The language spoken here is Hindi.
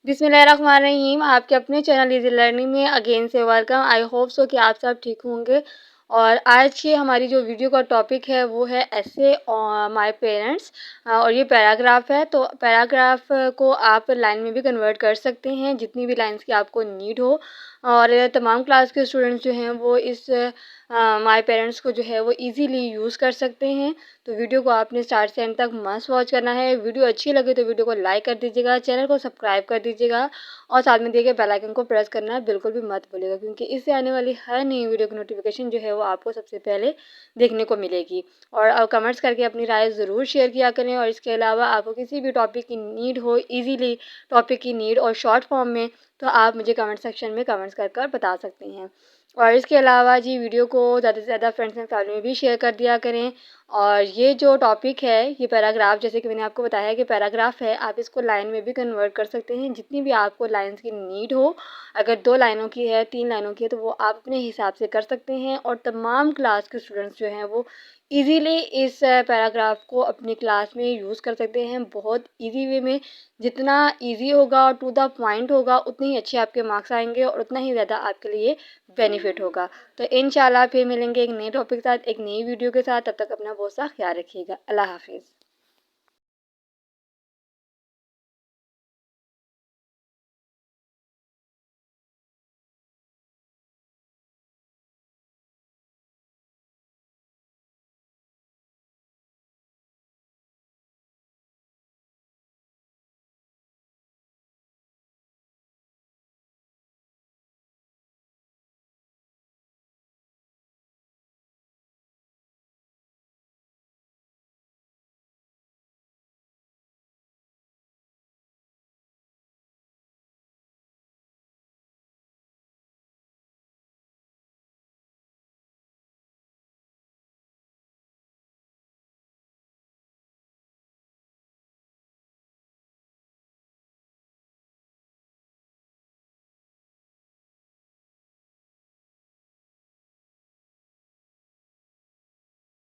बिस्मिल्लाहिर्रहमानिर्रहीम। आपके अपने चैनल इज़ी लर्निंग में अगेन से वेलकम। आई होप सो कि आप सब ठीक होंगे। और आज की हमारी जो वीडियो का टॉपिक है वो है ऐसे माय पेरेंट्स, और ये पैराग्राफ है। तो पैराग्राफ को आप लाइन में भी कन्वर्ट कर सकते हैं जितनी भी लाइंस की आपको नीड हो। और तमाम क्लास के स्टूडेंट्स जो हैं वो इस माय पेरेंट्स को जो है वो इजीली यूज़ कर सकते हैं। तो वीडियो को आपने स्टार्ट से एंड तक मस्ट वॉच करना है। वीडियो अच्छी लगे तो वीडियो को लाइक कर दीजिएगा, चैनल को सब्सक्राइब कर दीजिएगा और साथ में दिए गए बेल आइकन को प्रेस करना बिल्कुल भी मत भूलिएगा, क्योंकि इससे आने वाली हर नई वीडियो की नोटिफिकेशन जो है वो आपको सबसे पहले देखने को मिलेगी। और कमेंट्स करके अपनी राय ज़रूर शेयर किया करें। और इसके अलावा आपको किसी भी टॉपिक की नीड हो, ईजीली टॉपिक की नीड और शॉर्ट फॉर्म में, तो आप मुझे कमेंट सेक्शन में कमेंट्स कर बता सकते हैं। और इसके अलावा जी वीडियो को ज़्यादा से ज़्यादा फ्रेंड्स एंड फैमिली में भी शेयर कर दिया करें। और ये जो टॉपिक है, ये पैराग्राफ, जैसे कि मैंने आपको बताया कि पैराग्राफ है, आप इसको लाइन में भी कन्वर्ट कर सकते हैं जितनी भी आपको लाइंस की नीड हो। अगर 2 लाइनों की है, 3 लाइनों की है, तो वो आप अपने हिसाब से कर सकते हैं। और तमाम क्लास के स्टूडेंट्स जो हैं वो ईज़िली इस पैराग्राफ को अपनी क्लास में यूज़ कर सकते हैं बहुत ईज़ी वे में। जितना ईज़ी होगा और टू द पॉइंट होगा उतने ही अच्छे आपके मार्क्स आएँगे और उतना ही ज़्यादा आपके लिए बेनिफिट होगा। तो इंशाल्लाह फिर मिलेंगे एक नए टॉपिक के साथ, एक नई वीडियो के साथ। तब तक अपना बहुत सा ख्याल रखिएगा। अल्लाह हाफ़िज़।